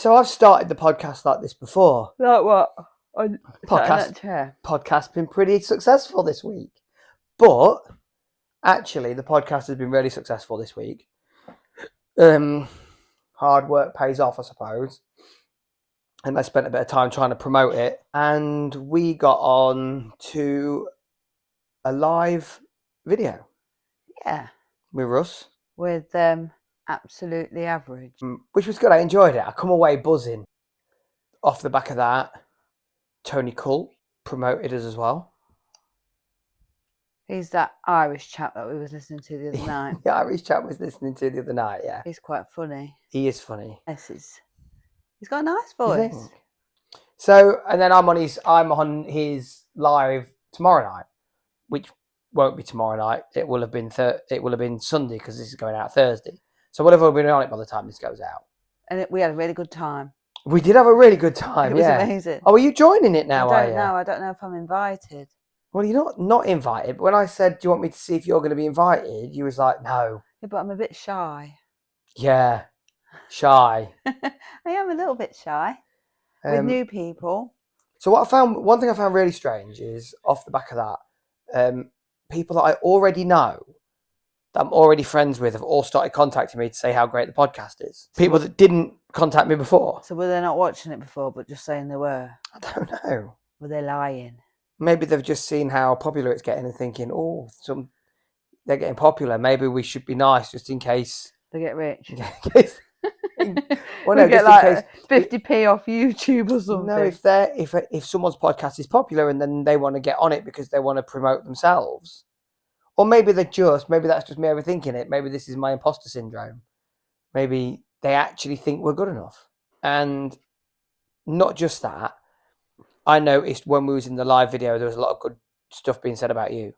So I've started the podcast like this before. Like what? Podcast's been pretty successful this week. But actually, the podcast has been really successful this week. Hard work pays off, I suppose. And I spent a bit of time trying to promote it. And we got on to a live video. Yeah. With Russ. With Absolutely Average. Which was good. I enjoyed it. I come away buzzing. Off the back of that, Tony Cull promoted us as well. He's that Irish chap that we was listening to the other night. The Irish chap was listening to the other night, yeah. He's quite funny. He is funny. Yes, he's got a nice voice. So, and then I'm on his live tomorrow night, which won't be tomorrow night. It will have been Sunday because this is going out Thursday. So we'll have been on it by the time this goes out. And we had a really good time. We did have a really good time. It was amazing. Oh, are you joining it now? I don't know. I don't know if I'm invited. Well, you're not invited. But when I said, "Do you want me to see if you're going to be invited?" you was like, "No." Yeah, but I'm a bit shy. Yeah, shy. I am a little bit shy with new people. So one thing I found really strange is off the back of that, people that I already know, that I'm already friends with, have all started contacting me to say how great the podcast is. People that didn't contact me before. So were they not watching it before, but just saying they were? I don't know. Were they lying? Maybe they've just seen how popular it's getting and thinking, they're getting popular. Maybe we should be nice just in case they get rich. Well, no, get like 50p off YouTube or something. No, if someone's podcast is popular and then they want to get on it because they want to promote themselves, or maybe that's just me overthinking it. Maybe this is my imposter syndrome. Maybe they actually think we're good enough, and not just that. I noticed when we was in the live video, there was a lot of good stuff being said about you.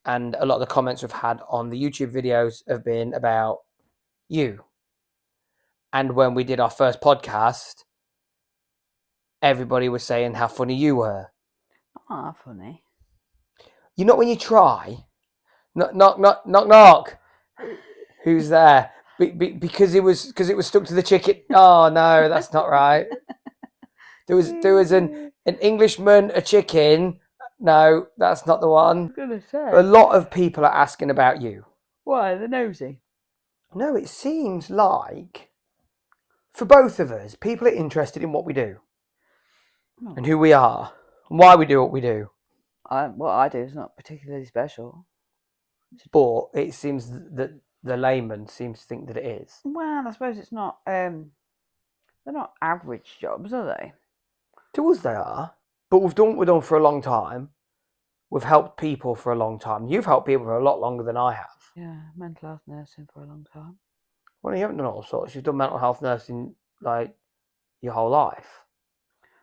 And a lot of the comments we've had on the YouTube videos have been about you. And when we did our first podcast, everybody was saying how funny you were. Oh, funny. You know when you try, knock. Who's there? Because it was stuck to the chicken. Oh no, that's not right. There was an Englishman, a chicken. No, that's not the one. I was gonna say. A lot of people are asking about you. Why? They're nosy. No, it seems like for both of us, people are interested in what we do and who we are and why we do what we do. What I do is not particularly special. But it seems that the layman seems to think that it is. Well, I suppose it's not. They're not average jobs, are they? To us, they are. But we've done for a long time. We've helped people for a long time. You've helped people for a lot longer than I have. Yeah, mental health nursing for a long time. Well, you haven't done all sorts. You've done mental health nursing like your whole life.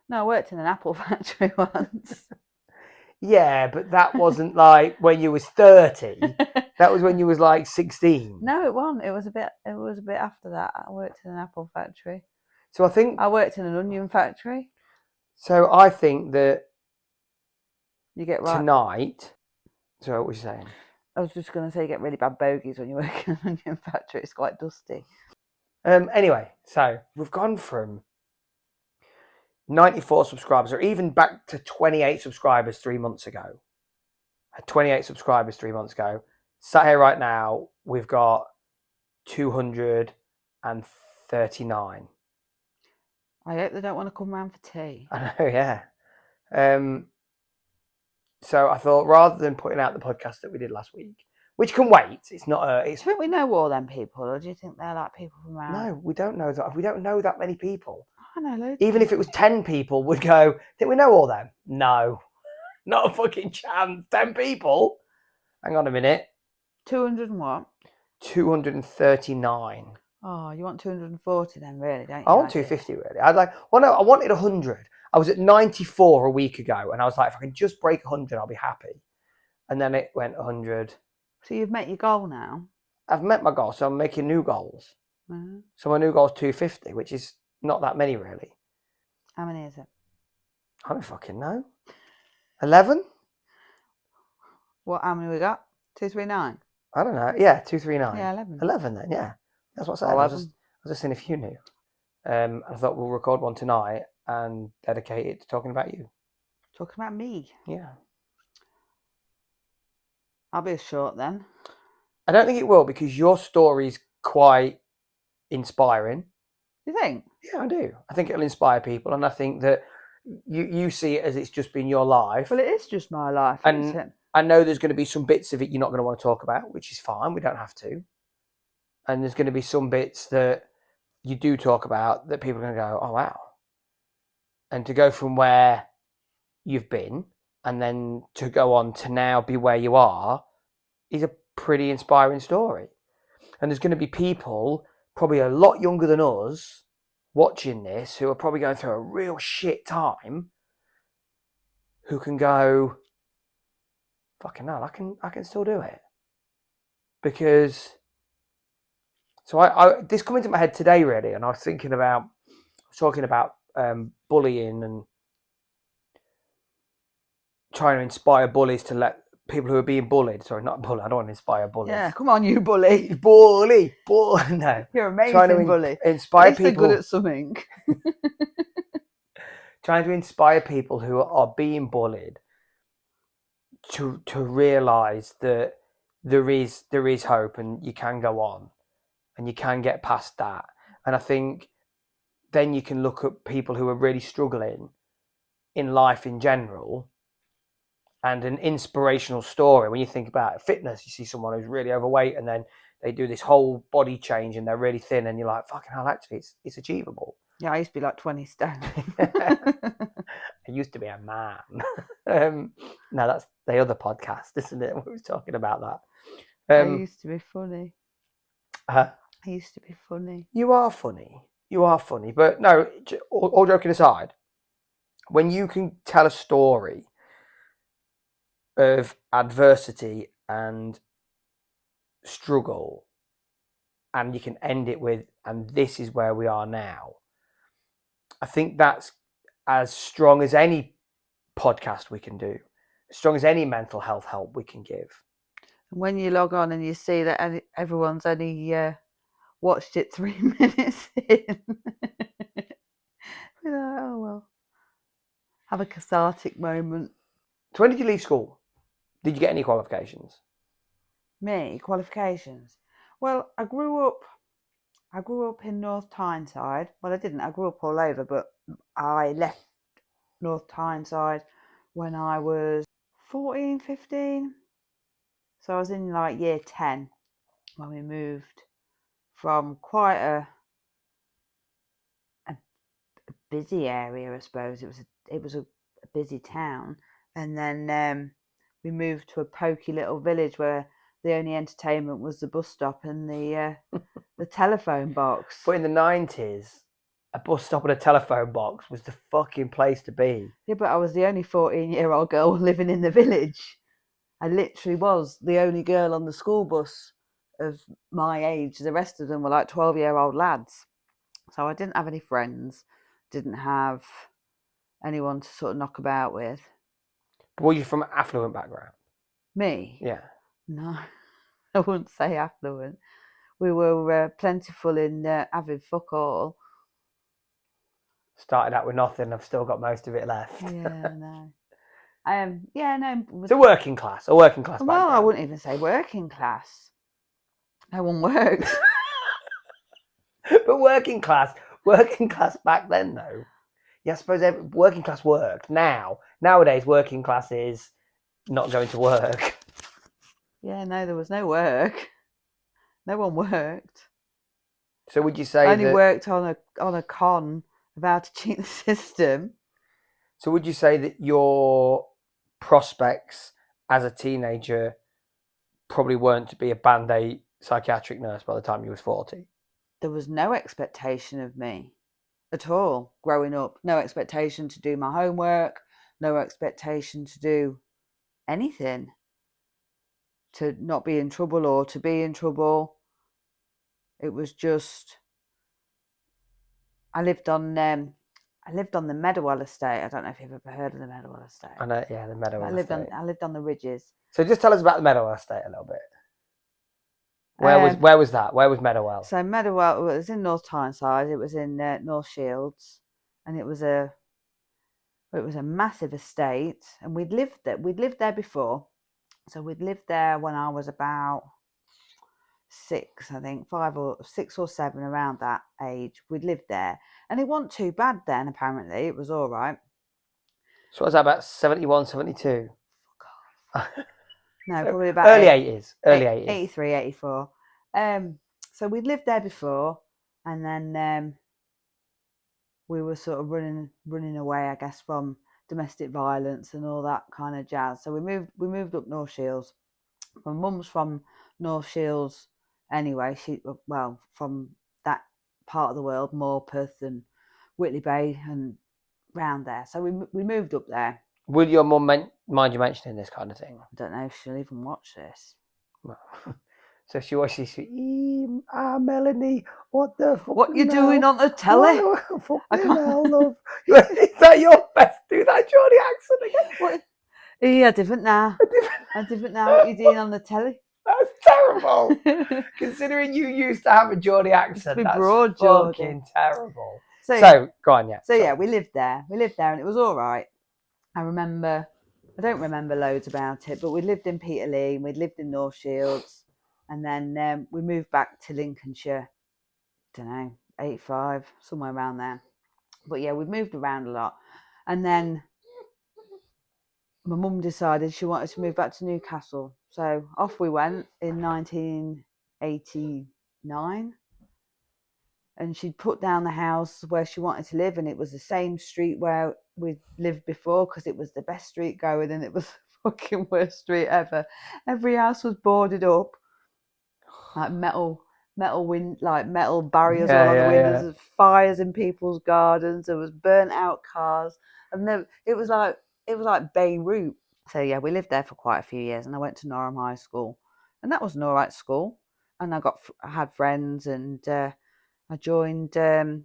No, I worked in an apple factory once. Yeah, but that wasn't like when you was 30. That was when you was like 16. No, it wasn't. It was a bit after that. I worked in an apple factory. So I think I worked in an onion factory. So I think that you get right tonight. So what were you saying? I was just going to say you get really bad bogies when you work in an onion factory. It's quite dusty. Anyway, so we've gone from 94 subscribers, or even back to 28 subscribers 3 months ago. Had 28 subscribers 3 months ago. Sat here right now, we've got 239. I hope they don't want to come round for tea. I know, yeah. So I thought rather than putting out the podcast that we did last week, which can wait, it's not a... Do you think we know all them people, or do you think they're like people from around? No, we don't know that. We don't know that many people. I know loads. Even if it was 10 people, would go, think we know all them? No. Not a fucking chance. 10 people? Hang on a minute. 200 and what? 239. Oh, you want 240 then, really, don't you? I want 250, really. I wanted 100. I was at 94 a week ago, and I was like, if I can just break 100, I'll be happy. And then it went 100. So you've met your goal now? I've met my goal, so I'm making new goals. Mm-hmm. So my new goal is 250, which is not that many, really. How many is it? I don't fucking know. 11? How many we got? 239? I don't know. Yeah, 239. Yeah, 11. 11 then, yeah. That's what I said. I was just seeing if you knew. I thought we'll record one tonight and dedicate it to talking about you. Talking about me. Yeah. I'll be short then. I don't think it will, because your story's quite inspiring. You think? Yeah, I do. I think it'll inspire people, and I think that you see it as it's just been your life. Well, it is just my life, and isn't it? I know there's going to be some bits of it you're not going to want to talk about, which is fine. We don't have to. And there's going to be some bits that you do talk about that people are going to go, oh, wow. And to go from where you've been and then to go on to now be where you are is a pretty inspiring story. And there's going to be people probably a lot younger than us watching this who are probably going through a real shit time who can go, fucking hell, I can still do it. Because, so I this come into my head today, really, and I was talking about bullying and trying to inspire bullies to let people who are being bullied, sorry, not bully, I don't want to inspire bullies. Yeah, come on, you bully. Bully, no. You're amazing, Trying to bully. inspire At least people. they're good at something. Trying to inspire people who are being bullied to realise that there is hope, and you can go on and you can get past that. And I think then you can look at people who are really struggling in life in general, and an inspirational story. When you think about fitness, you see someone who's really overweight and then they do this whole body change and they're really thin, and you're like, fucking hell, actually it's achievable. Yeah, I used to be like 20 stone. I used to be a man. No, that's the other podcast, isn't it? We was talking about that. I used to be funny. I used to be funny. You are funny. But no, all joking aside, when you can tell a story of adversity and struggle, and you can end it with, and this is where we are now, I think that's as strong as any podcast we can do, as strong as any mental health help we can give. When you log on and you see that everyone's only watched it 3 minutes in, you're like, oh well, have a cathartic moment. So when did you leave school? Did you get any qualifications? Me, qualifications. Well, I grew up in North Tyneside. Well, I didn't. I grew up all over, but I left North Tyneside when I was 14, 15. So I was in like year 10 when we moved from quite a busy area, I suppose. It was a busy town, and then we moved to a pokey little village where the only entertainment was the bus stop and the telephone box. But in the 90s, a bus stop and a telephone box was the fucking place to be. Yeah, but I was the only 14-year-old girl living in the village. I literally was the only girl on the school bus of my age. The rest of them were like 12-year-old lads. So I didn't have any friends, didn't have anyone to sort of knock about with. But were you from an affluent background? Me? Yeah. No, I wouldn't say affluent. We were plentiful in having fuck all. Started out with nothing. I've still got most of it left. Yeah, no. No. It's a working class background. Well, I wouldn't even say working class. No one worked. But working class back then, though. Yeah, I suppose working class worked. Nowadays, working class is not going to work. Yeah, no, there was no work. No one worked. So would you say I only worked on a con of how to cheat the system. So would you say that your prospects as a teenager probably weren't to be a Band-Aid psychiatric nurse by the time you was 40? There was no expectation of me at all growing up. No expectation to do my homework. No expectation to do anything. To not be in trouble or to be in trouble. It was just... I lived on the Meadowell estate. I don't know if you've ever heard of the Meadowell estate. I know, yeah, the Meadowell estate. I lived on the ridges. So just tell us about the Meadowell estate a little bit. Where was that? Where was Meadowell? So Meadowell, it was in North Tyneside. It was in North Shields, and it was a massive estate. And we'd lived there. We'd lived there before, so we'd lived there when I was about 6, I think, 5 or 6 or 7, around that age. We'd lived there, and it wasn't too bad then. Apparently, it was all right. So was that about 71, 72? No, So probably about early 80s. Early 80s. 83, 84. So we'd lived there before, and then we were sort of running away, I guess, from domestic violence and all that kind of jazz. So we moved up North Shields. My mum's from North Shields anyway. From that part of the world, Morpeth and Whitley Bay and round there. So we moved up there. Would your mum mind you mentioning this kind of thing? I don't know if she'll even watch this. Well, so she watches. Melanie, what the fuck? What you doing on the telly? Fucking hell, love. Is that your best? Do that Geordie accent again? What? Yeah, different now. Different now. What you doing on the telly? That's terrible. Considering you used to have a Geordie accent, that's broad fucking terrible. So go on, yeah. So yeah, we lived there, and it was all right. I don't remember loads about it, but we lived in Peterlee, and we'd lived in North Shields, and then we moved back to Lincolnshire. I don't know, 85, somewhere around there. But yeah, we've moved around a lot, and then my mum decided she wanted to move back to Newcastle, so off we went in 1989. And she'd put down the house where she wanted to live, and it was the same street where we'd lived before, because it was the best street going, and it was the fucking worst street ever. Every house was boarded up, like metal barriers all on the windows. There was fires in people's gardens. There was burnt out cars, and then it was like Beirut. So yeah, we lived there for quite a few years, and I went to Norham High School, and that was an all right school. And I had friends, and I joined the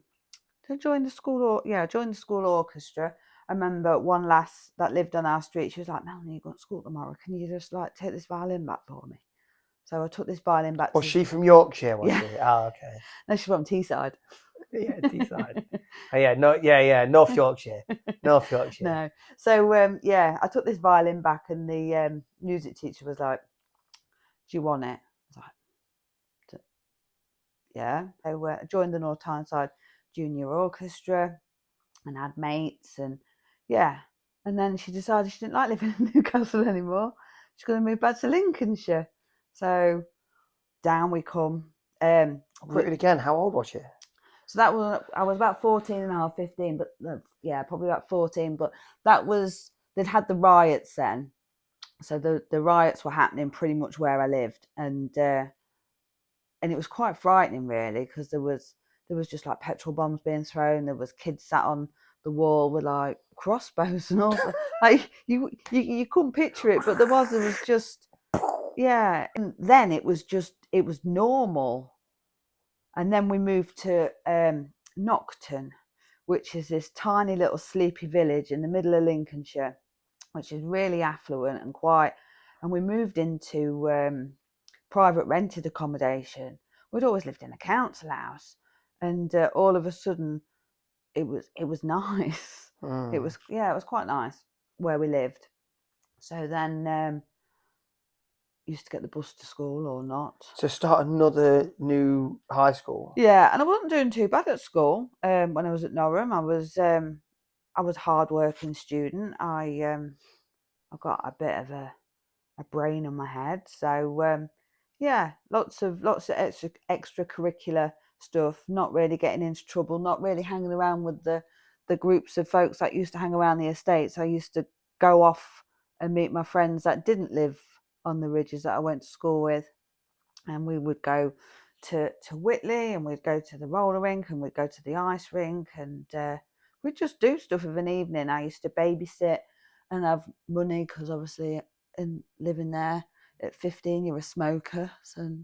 school. I joined the school orchestra. I remember one lass that lived on our street. She was like, "Melanie, you've got school tomorrow. Can you just take this violin back for me?" So I took this violin back. Was she from Yorkshire? Was she? Oh, okay. No, she's from Teesside. Yeah, Teesside. North Yorkshire. North Yorkshire. No. So I took this violin back, and the music teacher was like, "Do you want it?" I was like, yeah. So I joined the North Tyneside Junior Orchestra and had mates, and and then she decided she didn't like living in Newcastle anymore. She's going to move back to Lincolnshire. So down we come. Quickly again, how old was she? So I was about 14 and a half, 15, but probably about 14. But they'd had the riots then. So the riots were happening pretty much where I lived, and it was quite frightening, really, because there was just like petrol bombs being thrown. There was kids sat on the wall with like crossbows and all. Like you couldn't picture it, but there was just And then it was normal. And then we moved to Nocturne, which is this tiny little sleepy village in the middle of Lincolnshire, which is really affluent and quiet. And we moved into private rented accommodation. We'd always lived in a council house, and all of a sudden it was nice. It was quite nice where we lived. So then used to get the bus to school or not. So start another new high school. Yeah, and I wasn't doing too bad at school. When I was at Norham, I was a hard-working student. I got a bit of a brain in my head, so lots of extracurricular stuff. Not really getting into trouble. Not really hanging around with the groups of folks that used to hang around the estates. I used to go off and meet my friends that didn't live on the ridges that I went to school with, and we would go to Whitley, and we'd go to the roller rink, and we'd go to the ice rink, and we'd just do stuff of an evening. I used to babysit and have money, because obviously in living there at 15 you're a smoker, so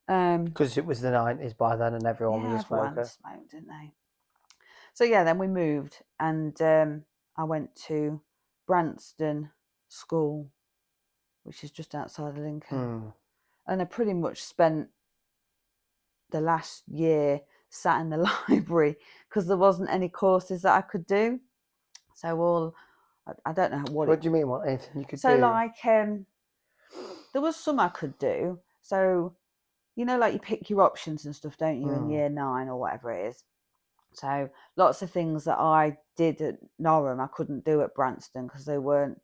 because it was the 90s by then and everyone was a smoker. Everyone smoked, didn't they? So then we moved, and I went to Branston School, which is just outside of Lincoln. And I pretty much spent the last year sat in the library because there wasn't any courses that I could do. So I don't know What do you mean? What anything you could so do? like there was some I could do. So like you pick your options and stuff, don't you, in year 9 or whatever it is. So lots of things that I did at Norham I couldn't do at Branston because they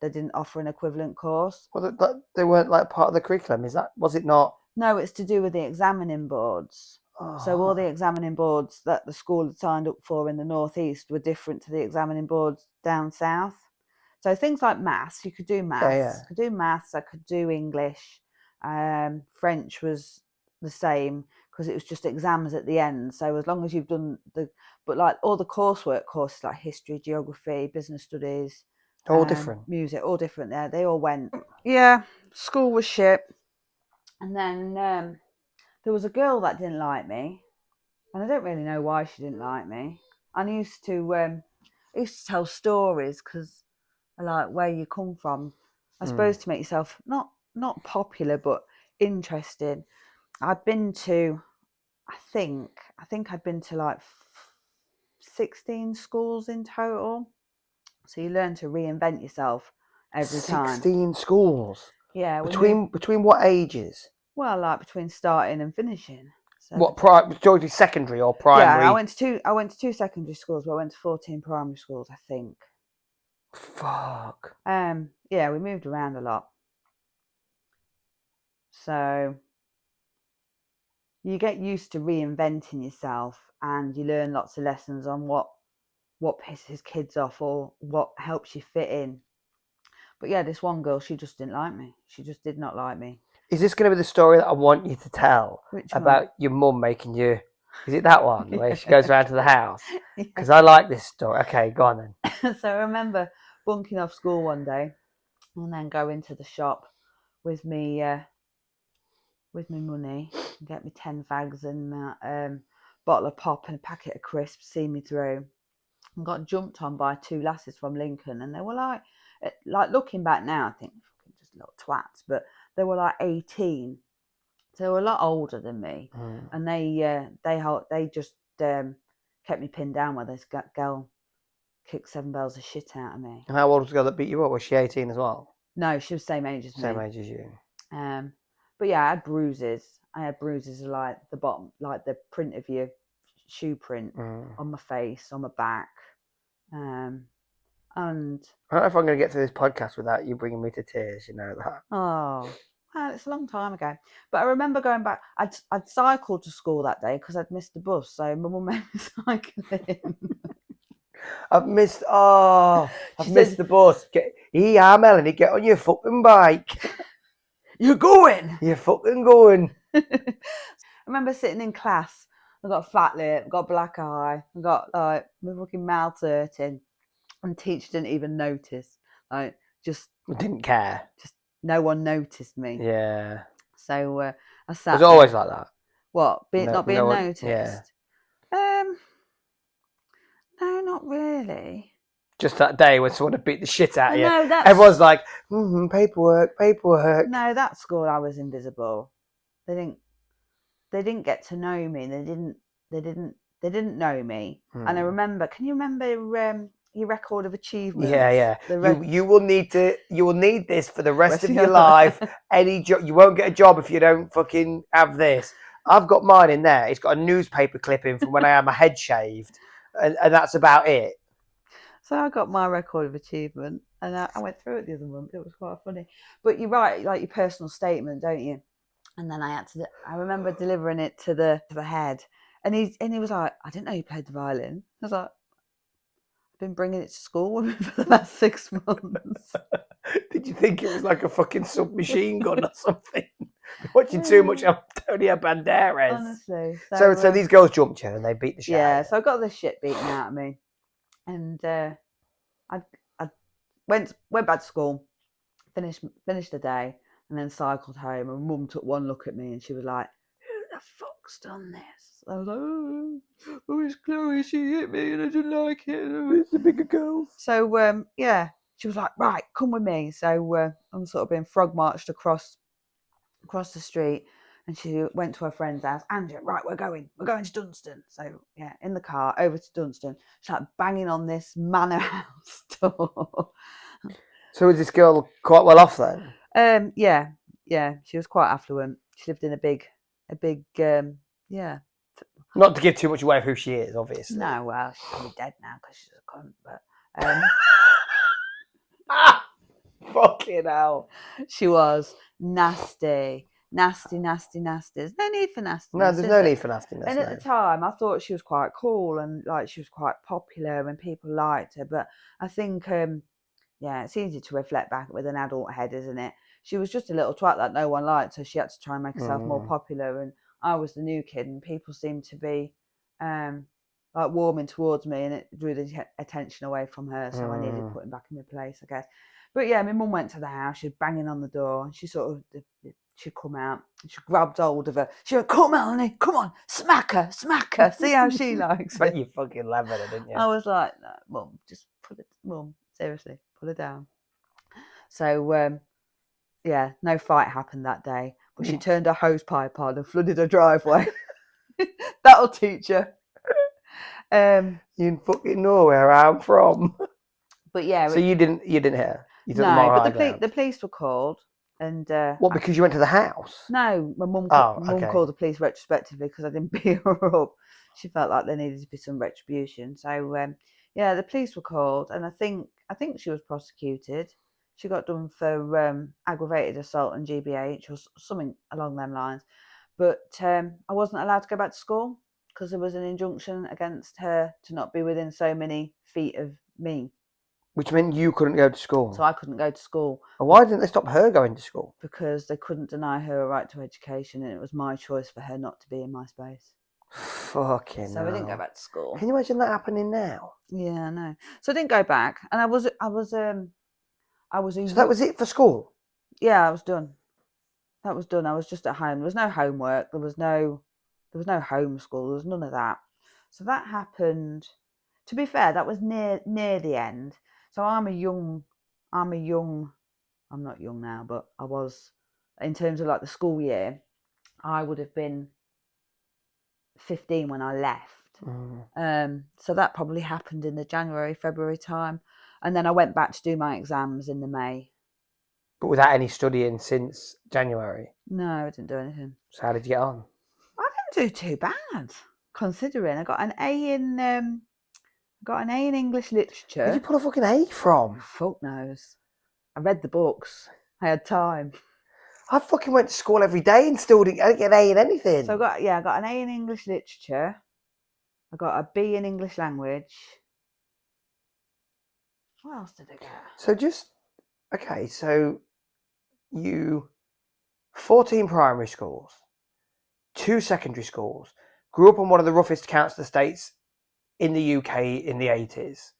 didn't offer an equivalent course. Well, they weren't like part of the curriculum. Was it not? No, it's to do with the examining boards. So all the examining boards that the school had signed up for in the northeast were different to the examining boards down south. So things like maths, you could do maths. Yeah. I could do maths, I could do English. French was the same because it was just exams at the end. So as long as you've done but like all the coursework courses like history, geography, business studies, all different. music, all different there. They all went. Yeah, school was shit. And then there was a girl that didn't like me, and I don't really know why she didn't like me. I used to tell stories because I like where you come from. I suppose to make yourself not popular but interesting. I'd been to, I think I'd been to like 16 schools in total. So you learn to reinvent yourself every time. 16 schools. Yeah. Between what ages? Well, like between starting and finishing. So what majority secondary or primary? Yeah, I went to two secondary schools, but I went to 14 primary schools, I think. Fuck. Yeah, we moved around a lot. So you get used to reinventing yourself, and you learn lots of lessons on what pisses kids off or what helps you fit in. But yeah, this one girl, she just didn't like me. She just did not like me. Is this going to be the story that I want you to tell? Which about one? Your mum making you? Is it that one where she goes around to the house? Yeah. Because I like this story. Okay, go on then. So I remember bunking off school one day and then going to the shop with me money and get me 10 fags and a bottle of pop and a packet of crisps, see me through, and got jumped on by 2 lasses from Lincoln, and they were like looking back now, I think just little twats, but they were like 18, so they were a lot older than me, and they just kept me pinned down while this girl kicked 7 bells of shit out of me. And how old was the girl that beat you up? Was she 18 as well? No, she was same age as me. Same age as you. But yeah, I had bruises. Like the bottom, like the print of your shoe print on my face, on my back. And I don't know if I'm going to get through this podcast without you bringing me to tears. You know that. Oh, well, it's a long time ago. But I remember going back. I'd cycled to school that day because I'd missed the bus, so my mum made me cycle in. I've missed the bus. Melanie, get on your fucking bike. You're going. You're fucking going. I remember sitting in class. I got a flat lip, got black eye, I got like my fucking mouth hurting, and teacher didn't even notice. Like just didn't care. Just no one noticed me. Yeah. So I sat. It was always like that. What? Not being noticed? Yeah. No, not really. Just that day when someone had beat the shit out of you. No, everyone's like, paperwork. No, that school I was invisible. They didn't get to know me. They didn't know me. And I remember. Can you remember your record of achievements? Yeah. You will need this for the rest of your life. Any job, you won't get a job if you don't fucking have this. I've got mine in there. It's got a newspaper clipping from when I had my head shaved, and that's about it. So I got my record of achievement, and I went through it the other month. It was quite funny. But you write like your personal statement, don't you? And then I remember delivering it to the head, and he was like, "I didn't know you played the violin." I was like, "I've been bringing it to school with me for the last 6 months." Did you think it was like a fucking submachine gun or something? Watching too much Antonio Banderas. Honestly. So these girls jumped you and they beat the shit out of you. Yeah, so I got the shit beaten out of me. And I went back to school, finished the day, and then cycled home. And Mum took one look at me and she was like, "Who the fuck's done this?" I was like, "Oh, it's Chloe. She hit me and I didn't like it." It's the bigger girls. So yeah, she was like, "Right, come with me." So I'm sort of being frog marched across the street, And she went to her friend's house. Andrea, right, we're going to Dunstan. So yeah, in the car over to Dunstan. She's like banging on this manor house door. So was this girl quite well off then? Yeah, she was quite affluent. She lived in a big, yeah. Not to give too much away of who she is, obviously. No, well, she's probably dead now because she's a cunt. But fucking hell. she was nasty. There's no need for nastiness. No, there's no need for nastiness. And at the time, I thought she was quite cool and like she was quite popular and people liked her. But I think, it's easy to reflect back with an adult head, isn't it? She was just a little twat that no one liked, so she had to try and make herself more popular. And I was the new kid, and people seemed to be like warming towards me, and it drew the attention away from her. So I needed putting back in my place, I guess. But yeah, my mum went to the house. She was banging on the door, and she sort of she'd come out. And she grabbed hold of her. She went, "Come, Melanie, come on, smack her. See how she likes it." But you fucking levered her, didn't you? I was like, "No, Mum, just put it, Mum, seriously, put her down." So no fight happened that day. But she turned her hose pipe on and flooded her driveway. That'll teach her. You fucking know where I'm from. But yeah. So you didn't hear? You took No, but the police were called. And what, because you went to the house? No, my mum called the police retrospectively because I didn't beat her up. She felt like there needed to be some retribution. So the police were called, and I think she was prosecuted. She got done for aggravated assault and GBH or something along them lines. But I wasn't allowed to go back to school because there was an injunction against her to not be within so many feet of me. Which meant you couldn't go to school. So I couldn't go to school. And why didn't they stop her going to school? Because they couldn't deny her a right to education, and it was my choice for her not to be in my space. Fucking So I didn't go back to school. Can you imagine that happening now? Yeah, I know. So I didn't go back, and I was. So that was it for school? Yeah, I was done. That was done. I was just at home. There was no homework. There was no homeschool. There was none of that. So that happened. To be fair, that was near the end. So I'm not young now, but I was, in terms of like the school year, I would have been 15 when I left. So that probably happened in the January, February time. And then I went back to do my exams in the May. But without any studying since January? No, I didn't do anything. So how did you get on? I didn't do too bad, considering I got an A in English literature. Where'd you pull a fucking A from? Fuck knows. I read the books. I had time. I fucking went to school every day and still didn't get an A in anything. So I got an A in English literature. I got a B in English language. What else did I get? So 14 primary schools, 2 secondary schools, grew up on one of the roughest council estates in the UK in the 80s,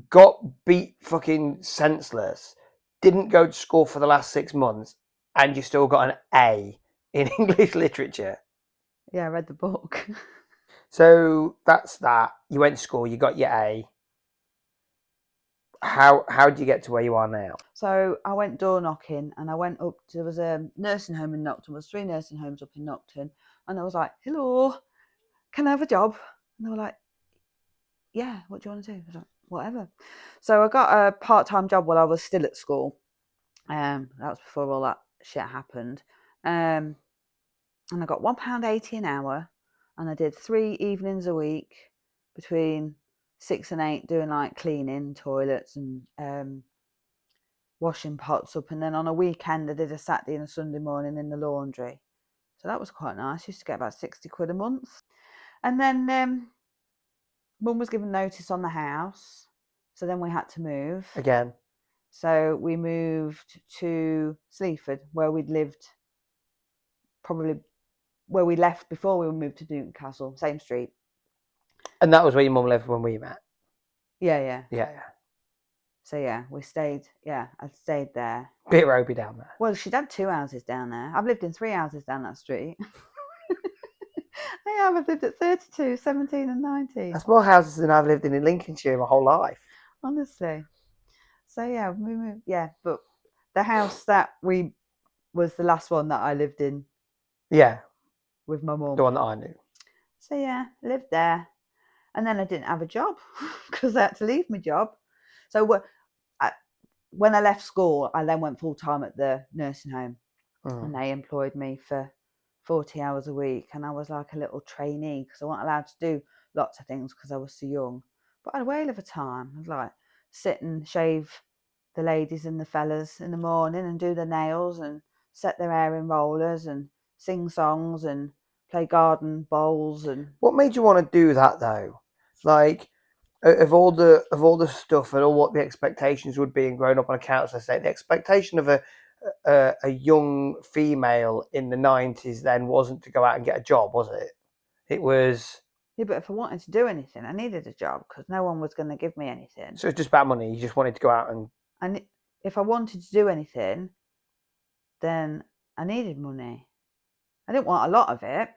got beat fucking senseless, didn't go to school for the last 6 months, and you still got an A in English literature. Yeah, I read the book. So that's that. You went to school, you got your A. How did you get to where you are now? So I went door knocking, and I went up to, there was a nursing home in Nocturne. There was 3 nursing homes up in Nocturne, and I was like, "Hello, can I have a job?" And they were like, "Yeah, what do you want to do?" I was like, "Whatever." So I got a part-time job while I was still at school. That was before all that shit happened. And I got £1.80 an hour, and I did 3 evenings a week between 6 and 8, doing like cleaning toilets and washing pots up. And then on a weekend, I did a Saturday and a Sunday morning in the laundry. So that was quite nice. Used to get about 60 quid a month. And then Mum was given notice on the house, so then we had to move again. So we moved to Sleaford, where we'd lived, probably where we left before we moved to Newcastle, same street. And that was where your mum lived when we met? Yeah. So we stayed, I stayed there. Bit ropey down there. Well, she'd had 2 houses down there. I've lived in 3 houses down that street. I've lived at 32, 17 and 19. That's more houses than I've lived in Lincolnshire my whole life. Honestly. So we moved, but the house that was the last one that I lived in Yeah, with my mum. the one that I knew. So yeah, lived there. And then I didn't have a job because I had to leave my job. So when I left school, I then went full time at the nursing home, and they employed me for 40 hours a week. And I was like a little trainee because I wasn't allowed to do lots of things because I was so young. But I had a whale of a time. I'd like sit and shave the ladies and the fellas in the morning and do their nails and set their hair in rollers and sing songs and play garden bowls. And What made you want to do that though? Like, of all the stuff and all what the expectations would be in growing up on a council estate, the expectation of a young female in the 90s then wasn't to go out and get a job, was it? It was. Yeah, but if I wanted to do anything, I needed a job because no one was going to give me anything. So it's just about money. You just wanted to go out And if I wanted to do anything, then I needed money. I didn't want a lot of it.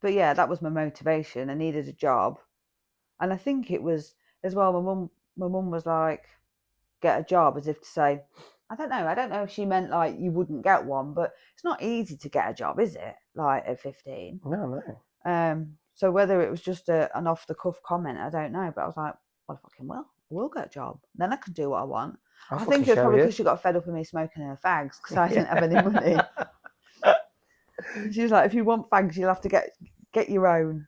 But yeah, that was my motivation. I needed a job. And I think it was as well, my mum was like, get a job, as if to say, I don't know if she meant like you wouldn't get one, but it's not easy to get a job, is it? Like at 15. No. So whether it was just an off the cuff comment, I don't know. But I was like, well, fucking well, I will get a job. Then I can do what I want. I think it's probably because she got fed up with me smoking her fags because I didn't have any money. She was like, if you want fags, you'll have to get your own.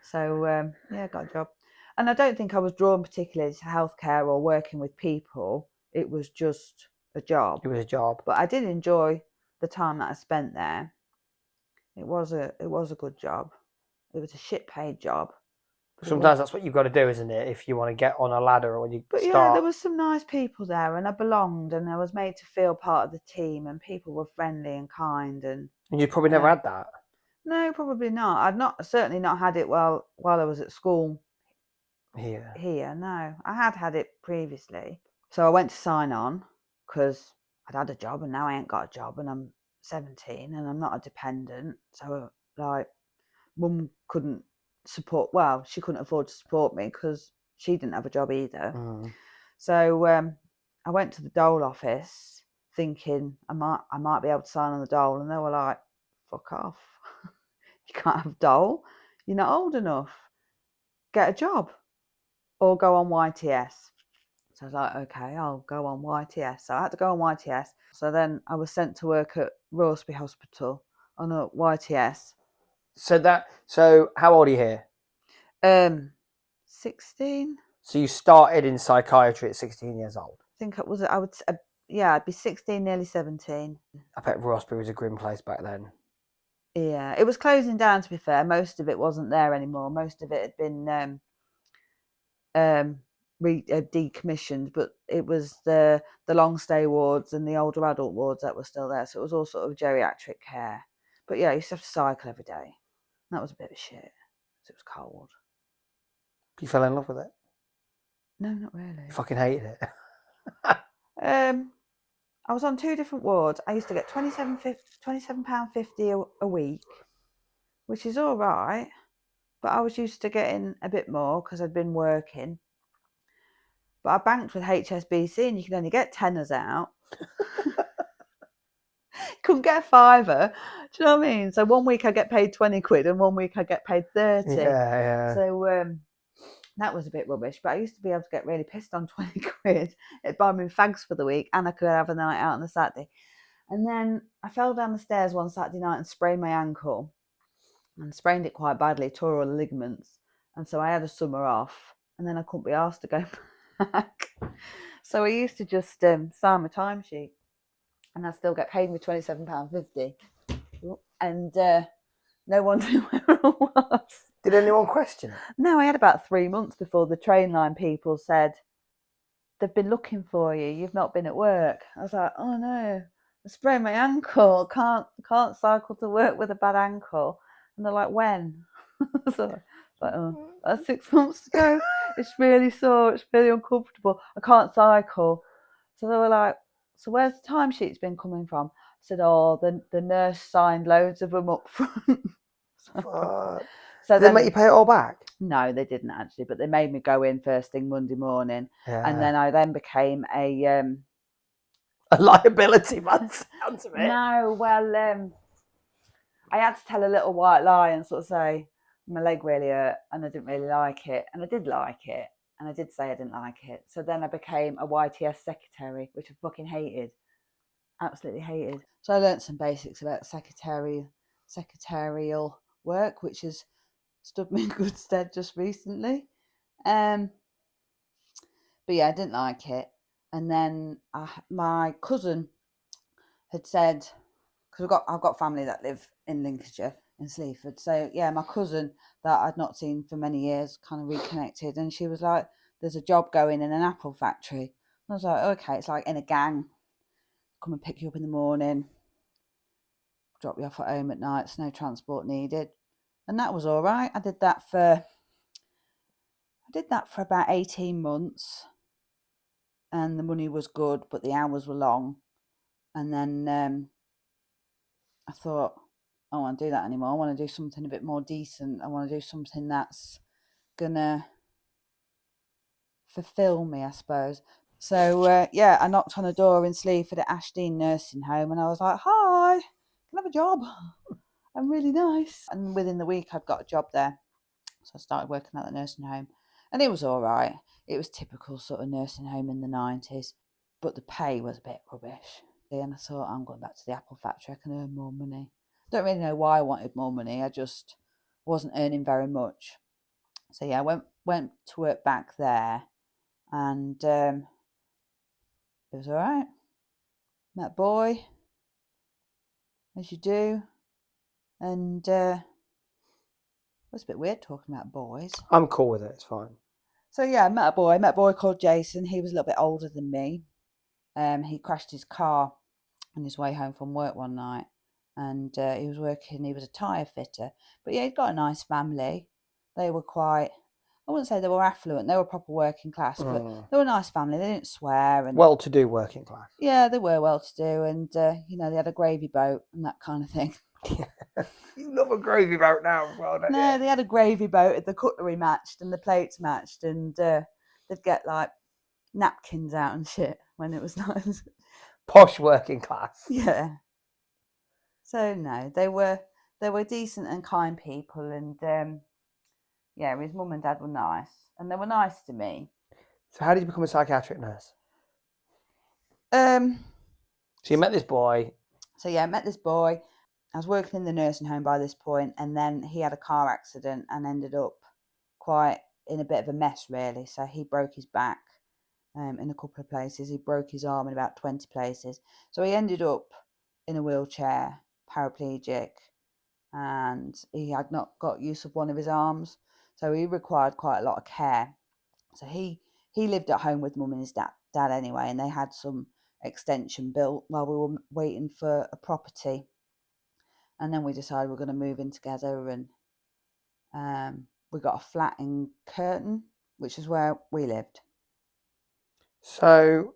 So yeah, I got a job. And I don't think I was drawn particularly to healthcare or working with people. It was just a job. It was a job. But I did enjoy the time that I spent there. It was a good job. It was a shit paid job. Sometimes that's what you've got to do, isn't it? If you want to get on a ladder or when you start. Yeah, there was some nice people there, and I belonged, and I was made to feel part of the team, and people were friendly and kind. And you probably never had that. No, probably not. Certainly not had it while I was at school. Here, no. I had it previously. So I went to sign on because I'd had a job and now I ain't got a job and I'm 17 and I'm not a dependent. So like mum couldn't she couldn't afford to support me because she didn't have a job either. So I went to the dole office thinking I might be able to sign on the dole, and they were like, fuck off. You can't have dole. You're not old enough. Get a job or go on YTS. So I was like, okay, I'll go on YTS. So I had to go on YTS. So then I was sent to work at Roresby Hospital on a YTS. So how old are you here? 16. So you started in psychiatry at 16 years old? I think I'd be 16, nearly 17. I bet Roresby was a grim place back then. Yeah, it was closing down, to be fair. Most of it wasn't there anymore. Most of it had been decommissioned, but it was the long stay wards and the older adult wards that were still there. So it was all sort of geriatric care. But yeah, you used to have to cycle every day. And that was a bit of shit. It was cold. You fell in love with it? No, not really. You fucking hated it? I was on 2 different wards. I used to get £27.50 a week, which is all right. But I was used to getting a bit more because I'd been working. But I banked with HSBC and you could only get tenors out. Couldn't get a fiver. Do you know what I mean? So one week I get paid 20 quid and one week I get paid 30. Yeah. So that was a bit rubbish. But I used to be able to get really pissed on 20 quid. It'd buy me fags for the week and I could have a night out on the Saturday. And then I fell down the stairs one Saturday night and sprained my ankle. And sprained it quite badly, tore all the ligaments. And so I had a summer off. And then I couldn't be asked to go back. So I used to just sign my timesheet. And I still get paid with £27.50. And no one knew where I was. Did anyone question it? No, I had about 3 months before the train line people said, they've been looking for you. You've not been at work. I was like, oh no, I sprained my ankle. Can't cycle to work with a bad ankle. And they're like, when? So like, oh, that's 6 months ago. It's really sore. It's really uncomfortable. I can't cycle. So they were like, so where's the timesheets been coming from? I said, oh, the nurse signed loads of them up front. So did they make you pay it all back? No, they didn't actually, but they made me go in first thing Monday morning. Yeah. And then I became a A liability by the sounds of it. No, well, I had to tell a little white lie and sort of say my leg really hurt and I didn't really like it, and I did like it, and I did say I didn't like it. So then I became a YTS secretary, which I fucking hated, absolutely hated. So I learnt some basics about secretarial work, which has stood me in good stead just recently. But yeah, I didn't like it, and then my cousin had said, because I've got family that live in Lincolnshire, in Sleaford. So yeah, my cousin that I'd not seen for many years kind of reconnected, and she was like, "There's a job going in an apple factory." And I was like, "Okay, it's like in a gang. Come and pick you up in the morning, drop you off at home at night. There's no transport needed," and that was all right. I did that for about 18 months, and the money was good, but the hours were long. And then I thought, I don't want to do that anymore. I want to do something a bit more decent. I want to do something that's gonna fulfill me, I suppose. So yeah, I knocked on a door in Sleaford at Ashdean Nursing Home, and I was like, "Hi, can I have a job? I'm really nice." And within the week, I'd got a job there, so I started working at the nursing home, and it was all right. It was typical sort of nursing home in the 90s, but the pay was a bit rubbish. And I thought, I'm going back to the apple factory. I can earn more money. Don't really know why I wanted more money. I just wasn't earning very much. So yeah, I went to work back there, and it was all right. Met a boy, as you do, and it's a bit weird talking about boys. I'm cool with it. It's fine. So yeah, I met a boy called Jason. He was a little bit older than me. He crashed his car on his way home from work one night, and he was a tyre fitter. But yeah, he'd got a nice family. They were quite, I wouldn't say they were affluent, they were proper working class, but they were a nice family. They didn't swear. And well-to-do working class. Yeah, they were well-to-do, and they had a gravy boat and that kind of thing. You love a gravy boat now as well, don't you? No, they had a gravy boat, the cutlery matched and the plates matched, and they'd get like napkins out and shit when it was nice. Posh working class. Yeah. So no, they were decent and kind people, and yeah, his mum and dad were nice, and they were nice to me. So how did you become a psychiatric nurse? So you met this boy. So yeah, I met this boy. I was working in the nursing home by this point, and then he had a car accident and ended up quite in a bit of a mess, really. So he broke his back in a couple of places. He broke his arm in about 20 places. So he ended up in a wheelchair, paraplegic, and he had not got use of one of his arms. So he required quite a lot of care. So he lived at home with mum and his dad anyway, and they had some extension built while we were waiting for a property. And then we decided we're going to move in together, and we got a flat in Curtin, which is where we lived. So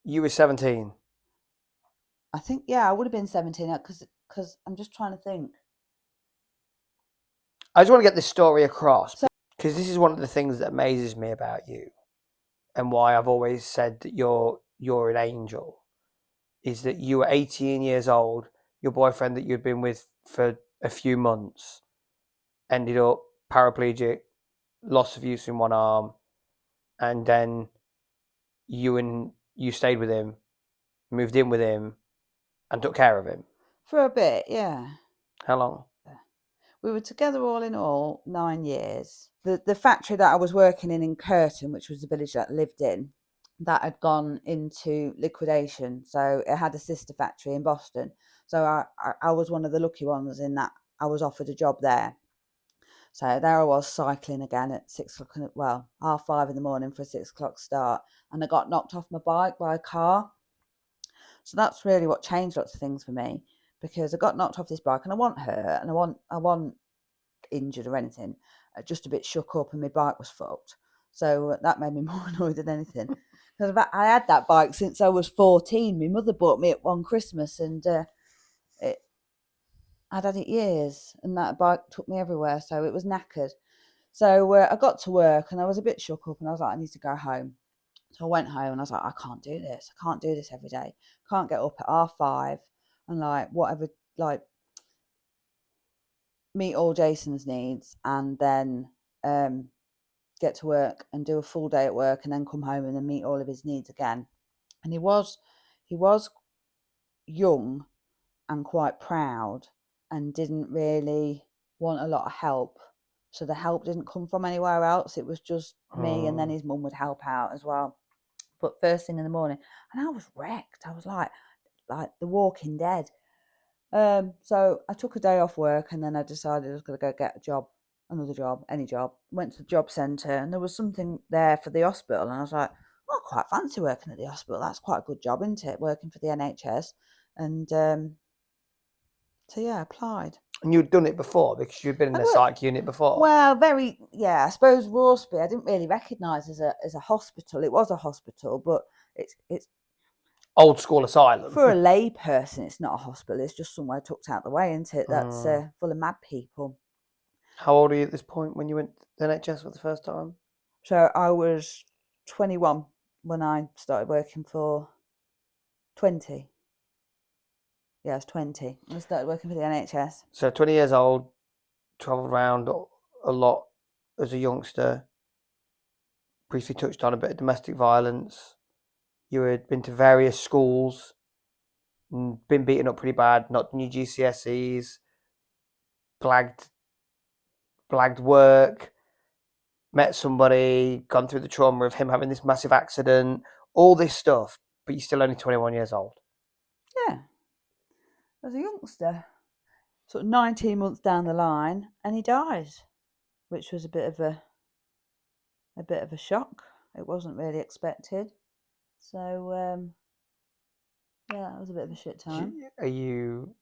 you were 17? I think, yeah, I would have been 17, because I'm just trying to think. I just want to get this story across, because this is one of the things that amazes me about you, and why I've always said that you're an angel, is that you were 18 years old, your boyfriend that you'd been with for a few months ended up paraplegic, loss of use in one arm, and then you stayed with him, moved in with him, and took care of him. For a bit, yeah. How long? We were together all in all 9 years. The factory that I was working in Curtin, which was the village that I lived in, that had gone into liquidation. So it had a sister factory in Boston. So I was one of the lucky ones in that I was offered a job there. So there I was cycling again at 6 o'clock, 5:30 in the morning for a 6 o'clock start. And I got knocked off my bike by a car. So that's really what changed lots of things for me, because I got knocked off this bike and I wasn't hurt and I wasn't injured or anything, just a bit shook up, and my bike was fucked. So that made me more annoyed than anything, because I had that bike since I was 14. My mother bought me it one Christmas, and I'd had it years, and that bike took me everywhere, so it was knackered. So I got to work and I was a bit shook up, and I was like, I need to go home. So I went home and I was like, I can't do this. I can't do this every day. Can't get up at 5:30 and like whatever, like meet all Jason's needs and then get to work and do a full day at work and then come home and then meet all of his needs again. And he was young and quite proud and didn't really want a lot of help. So the help didn't come from anywhere else. It was just me, and then his mum would help out as well. But first thing in the morning, and I was wrecked. I was like The Walking Dead. So I took a day off work, and then I decided I was going to go get a job, another job, any job. Went to the job centre, and there was something there for the hospital, and I was like, well, I quite fancy working at the hospital. That's quite a good job, isn't it? Working for the NHS, and so yeah, I applied. And you'd done it before because you'd been in a psych unit before? Well, I suppose Roresby, I didn't really recognise as a hospital. It was a hospital, but it's old school asylum. For a lay person, it's not a hospital. It's just somewhere tucked out the way, isn't it? That's full of mad people. How old are you at this point when you went to the NHS for the first time? So I was 21 when I started working for 20. Yeah, I was 20. I started working for the NHS. So 20 years old, travelled around a lot as a youngster, briefly touched on a bit of domestic violence. You had been to various schools, been beaten up pretty bad, not done your GCSEs, blagged work, met somebody, gone through the trauma of him having this massive accident, all this stuff, but you're still only 21 years old. Yeah. As a youngster, sort of 19 months down the line, and he dies, which was a bit of a shock. It wasn't really expected. So, yeah, that was a bit of a shit time. Are you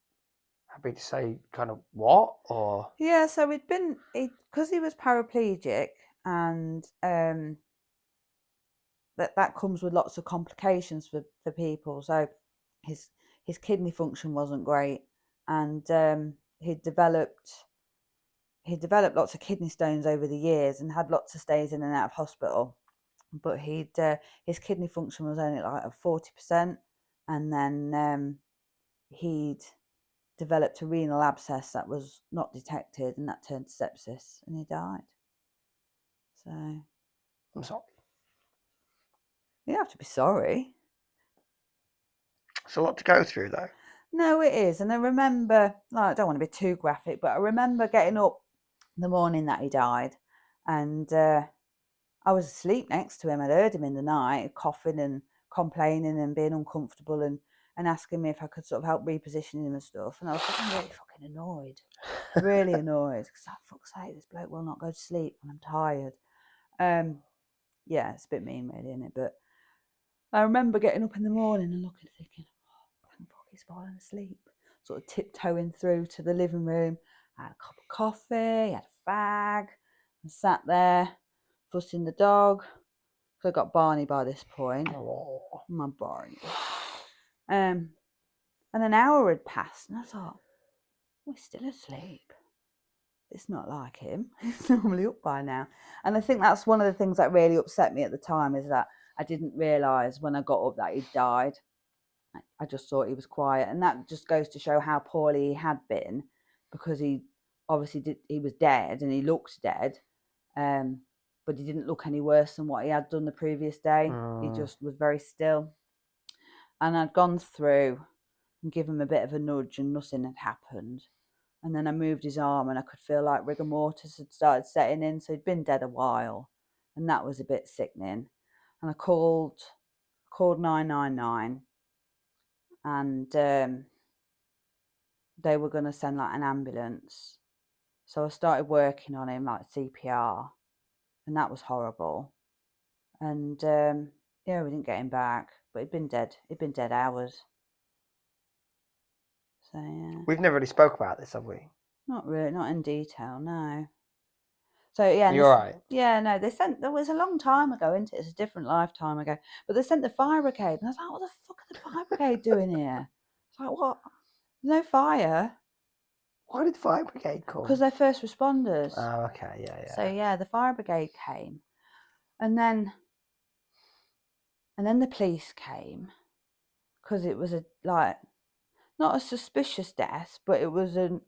happy to say kind of what? Or yeah, so because he was paraplegic, and that comes with lots of complications for people. So his kidney function wasn't great, and he developed lots of kidney stones over the years and had lots of stays in and out of hospital. But his kidney function was only like at 40%, and then he'd developed a renal abscess that was not detected, and that turned to sepsis, and he died. So I'm sorry. You have to be sorry. It's a lot to go through, though. No, it is. And I remember, I don't want to be too graphic, but I remember getting up the morning that he died, and I was asleep next to him. I'd heard him in the night coughing and complaining and being uncomfortable and asking me if I could sort of help repositioning him and stuff. And I was getting really fucking annoyed, really annoyed, because fuck's sake, this bloke will not go to sleep when I'm tired. Yeah, it's a bit mean, really, isn't it? But I remember getting up in the morning and looking, thinking, oh, thank fuck he's fallen asleep. Sort of tiptoeing through to the living room. I had a cup of coffee, had a fag, and sat there, fussing the dog. So I got Barney by this point. Oh. My Barney. And an hour had passed, and I thought, we're still asleep. It's not like him. He's normally up by now. And I think that's one of the things that really upset me at the time, is that I didn't realise when I got up that he'd died. I just thought he was quiet. And that just goes to show how poorly he had been, because he obviously he was dead and he looked dead. But he didn't look any worse than what he had done the previous day. He just was very still. And I'd gone through and given him a bit of a nudge, and nothing had happened. And then I moved his arm, and I could feel like rigor mortis had started setting in. So he'd been dead a while, and that was a bit sickening. And I called 999, and they were going to send like an ambulance. So I started working on him, like CPR, and that was horrible. And yeah, we didn't get him back, but he'd been dead. He'd been dead hours. So yeah. We've never really spoke about this, have we? Not really, not in detail, no. So yeah, you're right. Yeah, no, there was a long time ago, isn't it? It's a different lifetime ago. But they sent the fire brigade, and I was like, what the fuck are the fire brigade doing here? It's like, what? No fire. Why did the fire brigade come? Because they're first responders. Oh, okay, yeah. So yeah, the fire brigade came, and then And then the police came because it was not a suspicious death, but it was an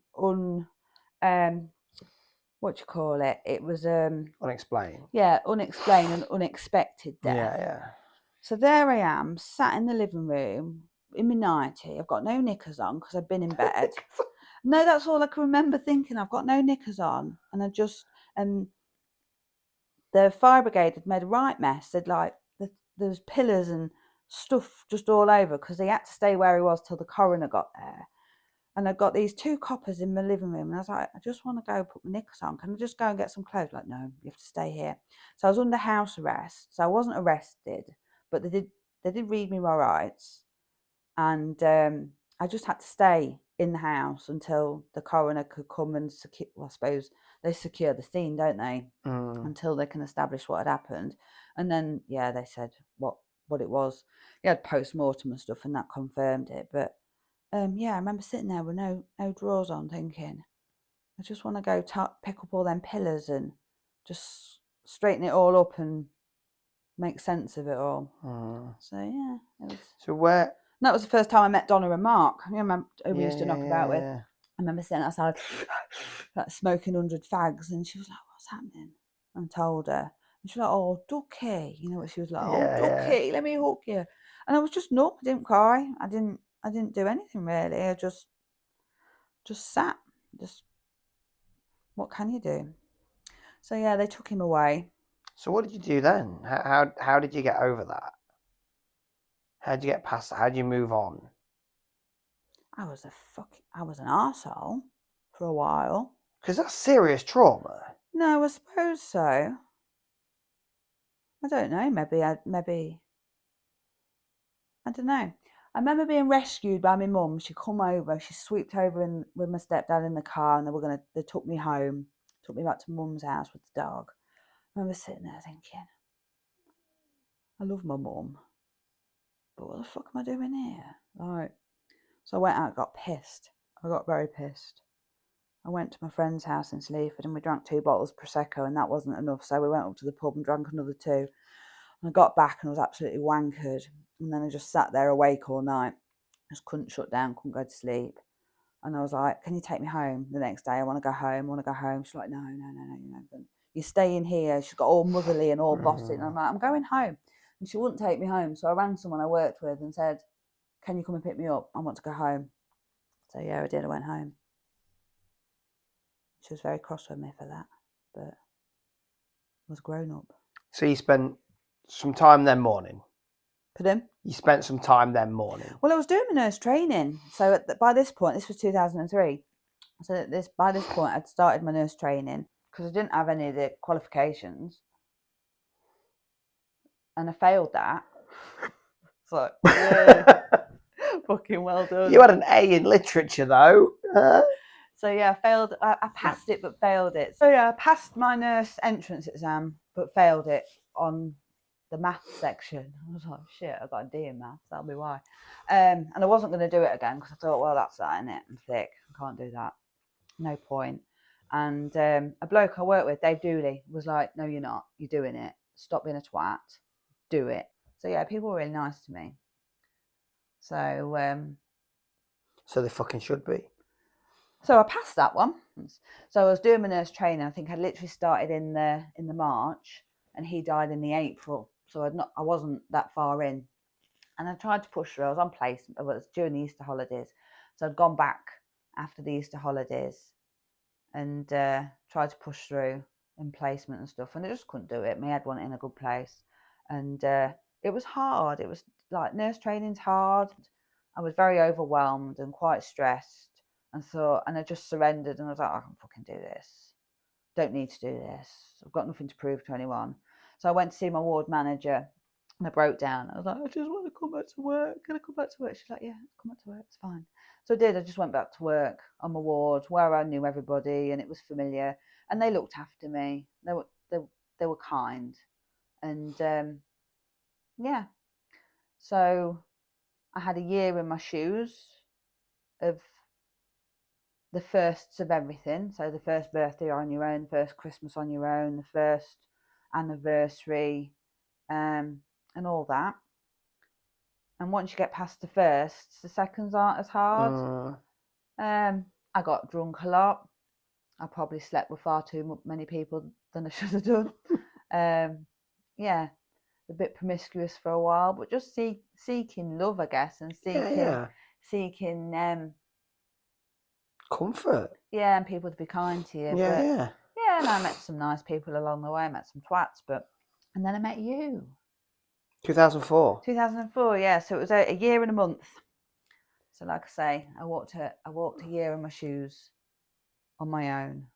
what do you call it? It was Unexplained. Yeah, unexplained and unexpected death. Yeah. So there I am, sat in the living room in my nightie. I've got no knickers on because I've been in bed. No, that's all I can remember thinking. I've got no knickers on, and the fire brigade had made a right mess. They'd there's pillars and stuff just all over because he had to stay where he was till the coroner got there. And I've got these 2 coppers in my living room, and I was like, I just want to go put my knickers on. Can I just go and get some clothes? Like, no, you have to stay here. So I was under house arrest. So I wasn't arrested, but they did read me my rights, and I just had to stay in the house until the coroner could come and secure. Well, I suppose they secure the scene, don't they? Until they can establish what had happened, and then they said what it was. He had post-mortem and stuff, and that confirmed it, but. I remember sitting there with no drawers on, thinking, I just want to go pick up all them pillars and just straighten it all up and make sense of it all. So it was. So where? And that was the first time I met Donna and Mark. I remember who we used to knock about with. Yeah. I remember sitting outside, smoking 100 fags, and she was like, "What's happening?" And I told her, and she was like, "Oh, Ducky," you know what she was like? "Oh, Ducky, let me hook you." And I was just numb. I didn't cry. I didn't do anything really. I just sat. What can you do? So they took him away. So what did you do then? How did you get over that? How did you get past that? How did you move on? I was an arsehole for a while. Because that's serious trauma. No, I suppose so. I don't know. Maybe I don't know. I remember being rescued by my mum. She come over. She swooped over with my stepdad in the car, and they took me home, took me back to mum's house with the dog. I remember sitting there thinking, I love my mum, but what the fuck am I doing here? Right. So I went out, got pissed. I got very pissed. I went to my friend's house in Sleaford, and we drank 2 bottles of Prosecco, and that wasn't enough. So we went up to the pub and drank another 2. And I got back and I was absolutely wankered. And then I just sat there awake all night. Just couldn't shut down, couldn't go to sleep. And I was like, can you take me home the next day? I want to go home. She's like, no, you stay in here. She's got all motherly and all bossy. And I'm like, I'm going home. And she wouldn't take me home. So I rang someone I worked with and said, can you come and pick me up? I want to go home. So I did. I went home. She was very cross with me for that, but I was grown up. So you spent some time then mourning? Pardon? You spent some time then mourning? Well, I was doing my nurse training. So by this point, this was 2003. So by this point, I'd started my nurse training because I didn't have any of the qualifications. And I failed that. So, yeah. Fucking well done. You had an A in literature, though. So I failed. I passed it, but failed it. So I passed my nurse entrance exam, but failed it on the maths section. I was like, shit, I got a D in maths. That'll be why. And I wasn't going to do it again because I thought, well, that's that, innit? I'm thick. I can't do that. No point. And a bloke I worked with, Dave Dooley, was like, no, you're not. You're doing it. Stop being a twat. Do it. So people were really nice to me. So they fucking should be. So I passed that one. So I was doing my nurse training. I think I literally started in the March, and he died in the April. So I wasn't that far in, and I tried to push through. I was on placement. It was during the Easter holidays, so I'd gone back after the Easter holidays, and tried to push through in placement and stuff, and I just couldn't do it. My head wasn't in a good place, and it was hard. It was like nurse training's hard. I was very overwhelmed and quite stressed. And I just surrendered, and I was like, I can fucking do this. Don't need to do this. I've got nothing to prove to anyone. So I went to see my ward manager, and I broke down. I was like, I just want to come back to work. Can I come back to work? She's like, yeah, come back to work. It's fine. So I did. I just went back to work on my ward where I knew everybody, and it was familiar. And they looked after me. They were kind, and So I had a year in my shoes of the firsts of everything. So the first birthday on your own, first Christmas on your own, the first anniversary, and all that. And once you get past the firsts, the seconds aren't as hard. I got drunk a lot. I probably slept with far too many people than I should have done. Yeah, a bit promiscuous for a while, but just seeking love, I guess, and seeking comfort. Yeah, and people to be kind to you. Yeah. And I met some nice people along the way. I met some twats, and then I met you. 2004. 2004, yeah. So it was a year and a month. So like I say, I walked a year in my shoes on my own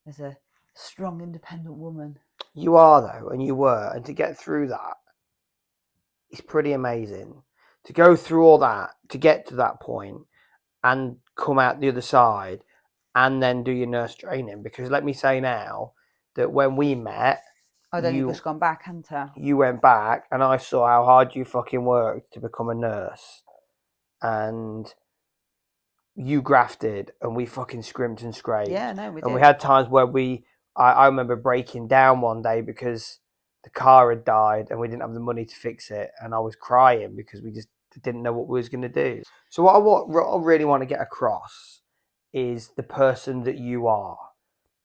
as a strong, independent woman. You are, though, and you were. And to get through that is pretty amazing. To go through all that, to get to that point and come out the other side and then do your nurse training. Because let me say now that when we met... I'd only just gone back, hadn't I? You went back and I saw how hard you fucking worked to become a nurse. And you grafted and we fucking scrimped and scraped. Yeah, no, we did. And we had times where I remember breaking down one day because the car had died and we didn't have the money to fix it. And I was crying because we just didn't know what we was going to do. So what I really want to get across is the person that you are.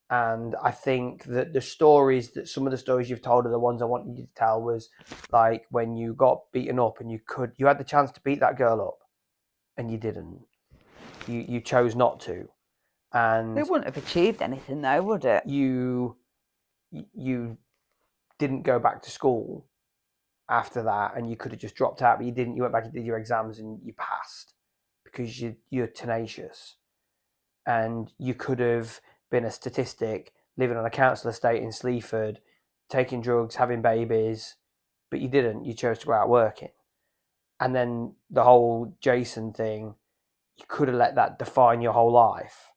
And I think that some of the stories you've told are the ones I wanted you to tell, was like when you got beaten up and you had the chance to beat that girl up and you didn't. You chose not to. And it wouldn't have achieved anything though, would it? You didn't go back to school after that, and you could have just dropped out, but you didn't. You went back and did your exams and you passed because you're tenacious. And you could have been a statistic living on a council estate in Sleaford, taking drugs, having babies, but you didn't. You chose to go out working. And then the whole Jason thing, you could have let that define your whole life,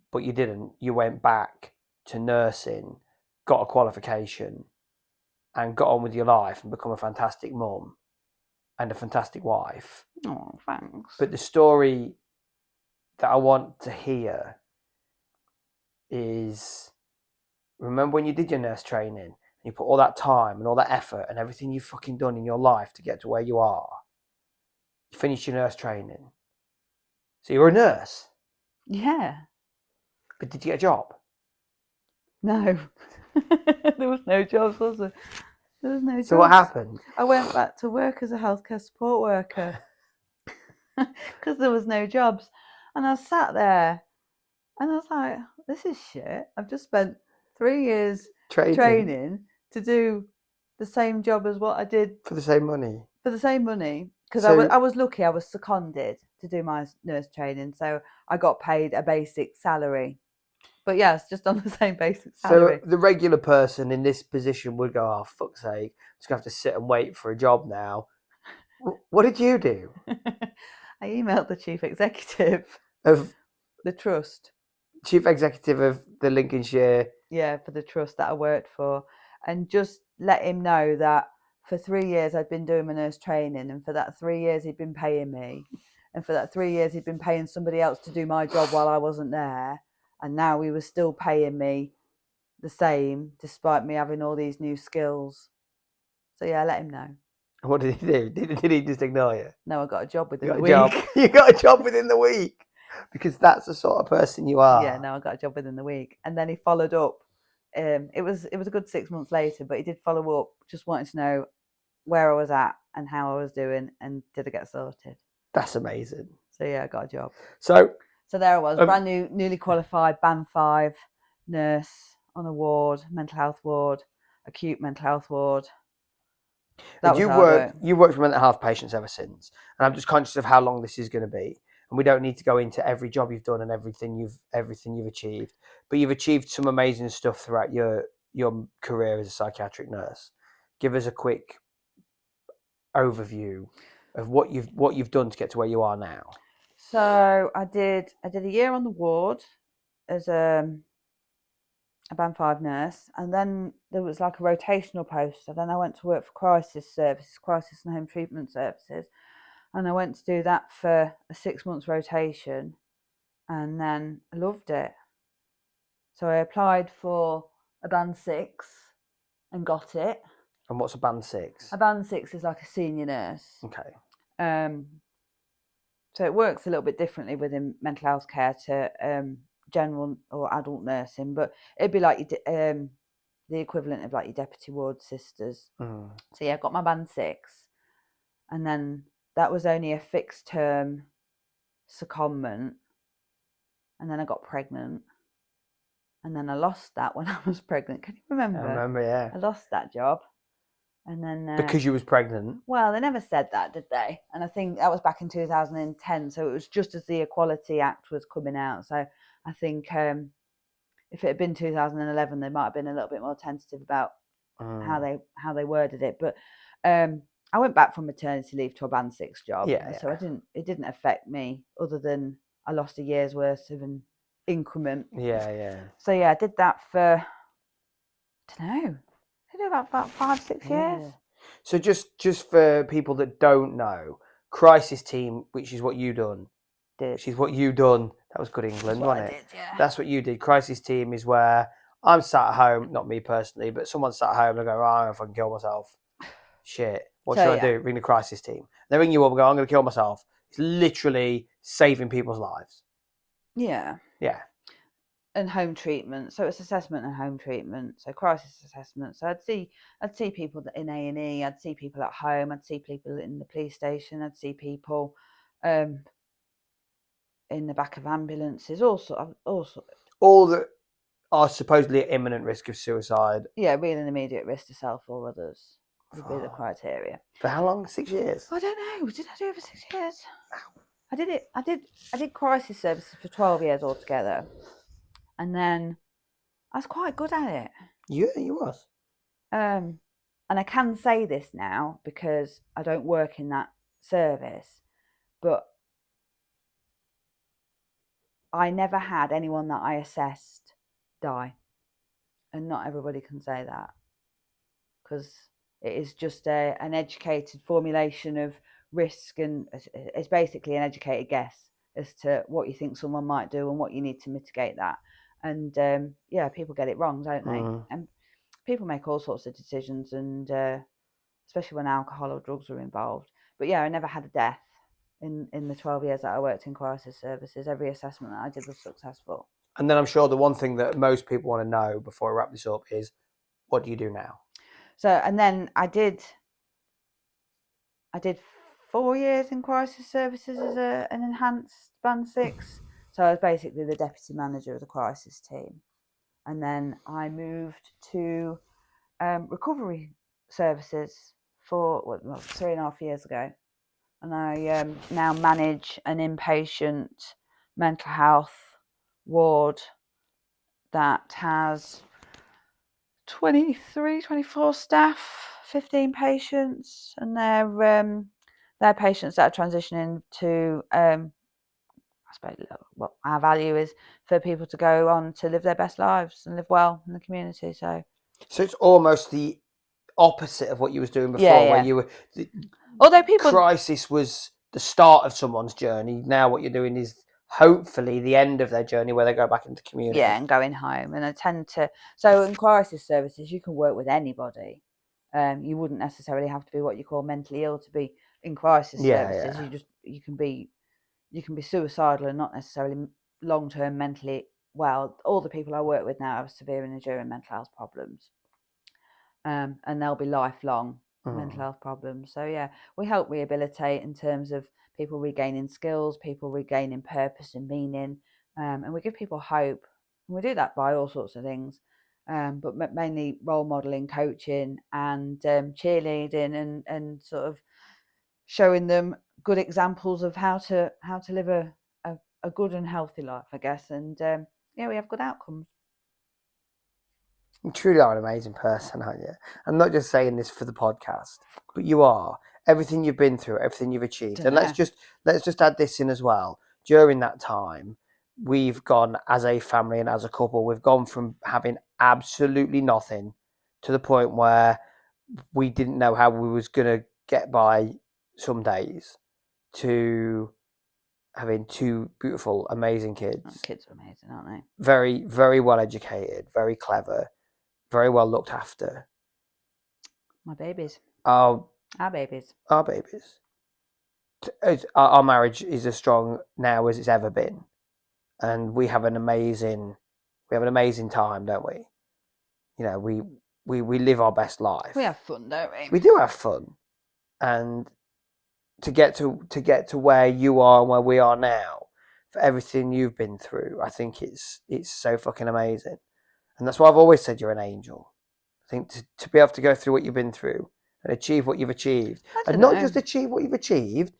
but you didn't. You went back to nursing, got a qualification, and got on with your life and become a fantastic mum and a fantastic wife. Oh, thanks. But the story that I want to hear is, remember when you did your nurse training and you put all that time and all that effort and everything you've fucking done in your life to get to where you are. You finished your nurse training. So you were a nurse. Yeah. But did you get a job? No. There was no jobs, was there? There was no jobs. So what happened? I went back to work as a healthcare support worker because there was no jobs. And I sat there and I was like, this is shit. I've just spent 3 years training to do the same job as what I did. For the same money? For the same money. Because I was lucky, I was seconded to do my nurse training. So I got paid a basic salary. But yes, just on the same basic salary. So the regular person in this position would go, oh, fuck's sake, I'm just going to have to sit and wait for a job now. What did you do? I emailed the chief executive of the trust. Chief executive of the Lincolnshire. Yeah, for the trust that I worked for. And just let him know that for 3 years I'd been doing my nurse training, and for that 3 years he'd been paying me. And for that 3 years he'd been paying somebody else to do my job while I wasn't there. And now he was still paying me the same, despite me having all these new skills. So yeah, let him know. What did he do? Did he just ignore you? No, I got a job within the week. You got a job within the week? Because that's the sort of person you are. Yeah, no, I got a job within the week. And then he followed up. It was a good 6 months later, but he did follow up, just wanting to know where I was at and how I was doing and did I get sorted. That's amazing. So yeah, I got a job. So there I was, brand new, newly qualified, band 5 nurse on a ward, mental health ward, acute mental health ward. You've worked with mental health patients ever since, and I'm just conscious of how long this is going to be, and we don't need to go into every job you've done and everything you've achieved, but you've achieved some amazing stuff throughout your career as a psychiatric nurse. Give us a quick overview of what you've done to get to where you are now. So I did a year on the ward as a band 5 nurse, and then there was like a rotational post. So then I went to work for crisis and home treatment services, and I went to do that for a 6 months rotation, and then I loved it. So I applied for a band 6 and got it. And what's a band 6? A band 6 is like a senior nurse. Okay. So it works a little bit differently within mental health care to general or adult nursing, but it'd be like the equivalent of like your deputy ward sisters. So yeah, I got my band 6, and then that was only a fixed term secondment, and then I got pregnant, and then I lost that when I was pregnant. Can you remember? I remember, yeah. I lost that job, and then Because you was pregnant. Well, they never said that, did they? And I think that was back in 2010, so it was just as the Equality Act was coming out. So I think if it had been 2011, they might have been a little bit more tentative about how they worded it. But I went back from maternity leave to a band 6 job, so it didn't affect me other than I lost a year's worth of an increment. Yeah. So yeah, I did that for, I don't know, I did about 5-6 years. So just for people that don't know, crisis team, which is what you done. Which is what you done. That was good England, wasn't it? That's what you did. Crisis team is where I'm sat at home, not me personally, but someone's sat at home and I go, oh, I'm going to fucking kill myself. Shit. What should I do? Ring the crisis team. They ring you up and go, I'm going to kill myself. It's literally saving people's lives. Yeah. Yeah. And home treatment. So it's assessment and home treatment. So crisis assessment. So I'd see people in A&E. I'd see people at home. I'd see people in the police station. I'd see people in the back of ambulances. All that are supposedly at imminent risk of suicide. Yeah, real and immediate risk to self or others would be the criteria. For how long? 6 years? I don't know. Did I do it for 6 years? I did it. I did crisis services for 12 years altogether. And then I was quite good at it. Yeah, you was. And I can say this now because I don't work in that service, but I never had anyone that I assessed die. And not everybody can say that, because it is just an educated formulation of risk, and it's basically an educated guess as to what you think someone might do and what you need to mitigate that. And people get it wrong, don't they? And people make all sorts of decisions, and especially when alcohol or drugs are involved. But yeah, I never had a death in the 12 years that I worked in crisis services. Every assessment that I did was successful. And then I'm sure the one thing that most people want to know before I wrap this up is, what do you do now? So, and then I did 4 years in crisis services as an enhanced band 6. So I was basically the deputy manager of the crisis team. And then I moved to recovery services for 3.5 years ago. And I now manage an inpatient mental health ward that has 24 staff, 15 patients, and they're patients that are transitioning to I suppose what our value is for people to go on to live their best lives and live well in the community. So it's almost the opposite of what you was doing before, where you were. Although people, crisis was the start of someone's journey. Now what you're doing is hopefully the end of their journey, where they go back into community. Yeah, and going home. And I tend to. So in crisis services, you can work with anybody. You wouldn't necessarily have to be what you call mentally ill to be in crisis services. You can be suicidal and not necessarily long-term mentally well. All the people I work with now have severe and enduring mental health problems, and they'll be lifelong mental health problems. So yeah, we help rehabilitate in terms of people regaining skills, people regaining purpose and meaning, and we give people hope. And we do that by all sorts of things, but mainly role modelling, coaching, and cheerleading, and sort of showing them good examples of how to live a good and healthy life, I guess. And we have good outcomes. You truly are an amazing person, aren't you? I'm not just saying this for the podcast, but you are. Everything you've been through, everything you've achieved. And let's just add this in as well. During that time, we've gone as a family and as a couple, we've gone from having absolutely nothing to the point where we didn't know how we was going to get by some days, to having 2 beautiful, amazing kids. Kids are amazing, aren't they? Very, very well educated, very clever, very well looked after. My babies. Our babies. Our marriage is as strong now as it's ever been, and we have an amazing time, don't we? You know, we live our best life. We have fun, don't we? We do have fun, and to get to where you are and where we are now, for everything you've been through, I think it's so fucking amazing, and that's why I've always said you're an angel. I think to be able to go through what you've been through and achieve what you've achieved, and not just achieve what you've achieved,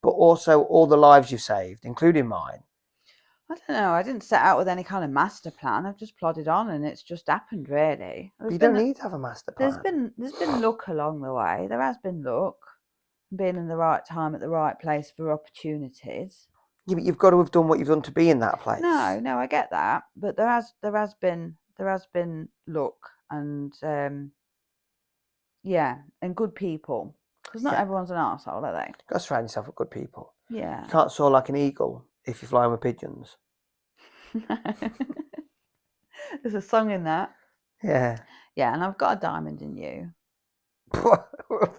but also all the lives you've saved, including mine. I don't know. I didn't set out with any kind of master plan. I've just plodded on, and it's just happened, really. You don't need to have a master plan. There's been luck along the way. There has been luck, being in the right time at the right place for opportunities. Yeah, but you've got to have done what you've done to be in that place. No, I get that, but there has been luck and and good people, because not everyone's an arsehole, are they? You've got to surround yourself with good people. Yeah. You can't soar like an eagle if you're flying with pigeons. There's a song in that. Yeah. Yeah, and I've got a diamond in you. I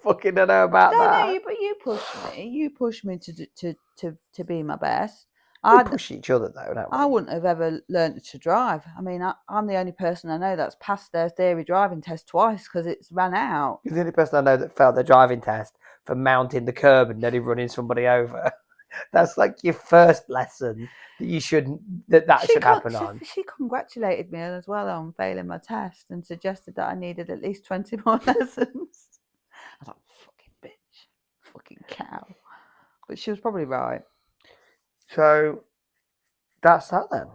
fucking don't know about that. No, but you push me. You push me to be my best. We push each other, though, don't we? I wouldn't have ever learnt to drive. I mean, I'm the only person I know that's passed their theory driving test twice because it's ran out. You're the only person I know that failed their driving test for mounting the curb and nearly running somebody over. That's like your first lesson that you shouldn't. That should happen on. She congratulated me as well on failing my test and suggested that I needed at least 20 more lessons. I thought, fucking bitch, fucking cow. But she was probably right. So that's that then.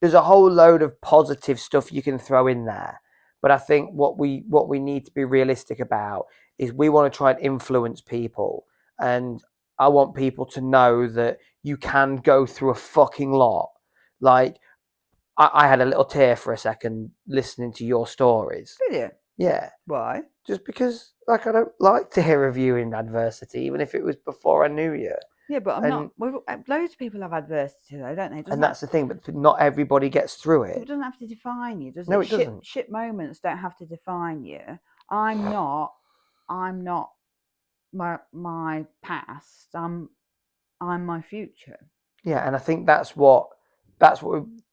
There's a whole load of positive stuff you can throw in there, but I think what we need to be realistic about is we want to try and influence people, and I want people to know that you can go through a fucking lot. Like, I had a little tear for a second listening to your stories. Did you? Yeah. Why? Just because, like, I don't like to hear of you in adversity, even if it was before I knew you. Yeah, but loads of people have adversity, though, don't they? That's the thing, but not everybody gets through it. It doesn't have to define you, does it? No, it doesn't. Shit moments don't have to define you. I'm not my past. I'm my future. Yeah, and I think that's what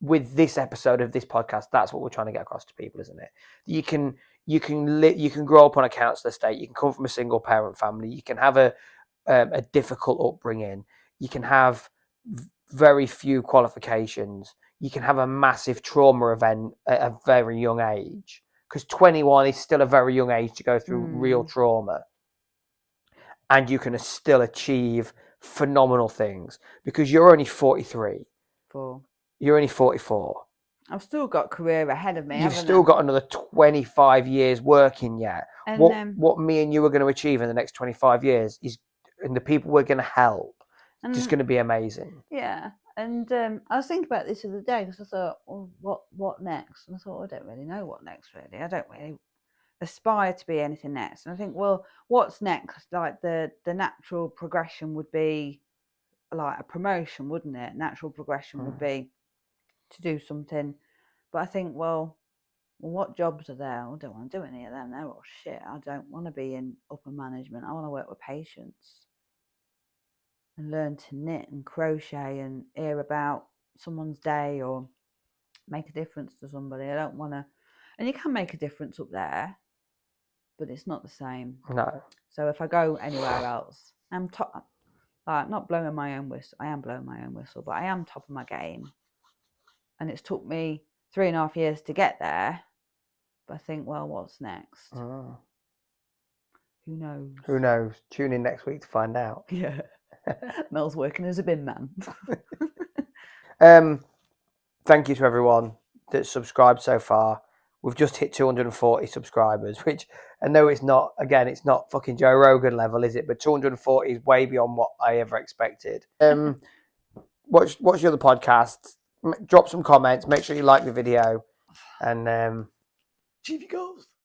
with this episode of this podcast, that's what we're trying to get across to people, isn't it? You can grow up on a council estate. You can come from a single parent family. You can have a difficult upbringing. You can have very few qualifications. You can have a massive trauma event at a very young age, because 21 is still a very young age to go through real trauma. And you can still achieve phenomenal things because you're only 43. You're only 44. I've still got career ahead of me. You've still got another 25 years working yet. And what me and you are going to achieve in the next 25 years is, and the people we're going to help, just going to be amazing. Yeah. And I was thinking about this the other day because I thought, well, what next? And I thought, I don't really know what next, really. I don't really aspire to be anything next. And I think, well, what's next? Like the natural progression would be like a promotion, wouldn't it? Natural progression would be to do something. But I think, well, what jobs are there? I don't want to do any of them. They're all shit. I don't want to be in upper management. I want to work with patients and learn to knit and crochet and hear about someone's day or make a difference to somebody. I don't want to, and you can make a difference up there, but it's not the same. No. So if I go anywhere else, I'm top. Like, not blowing my own whistle. I am blowing my own whistle, but I am top of my game. And it's took me 3.5 years to get there. But I think, well, what's next? Oh. Who knows? Who knows? Tune in next week to find out. Yeah. Mel's working as a bin man. Thank you to everyone that's subscribed so far. We've just hit 240 subscribers, which I know it's not fucking Joe Rogan level, is it? But 240 is way beyond what I ever expected. Watch your other podcasts. Drop some comments. Make sure you like the video. And achieve your goals.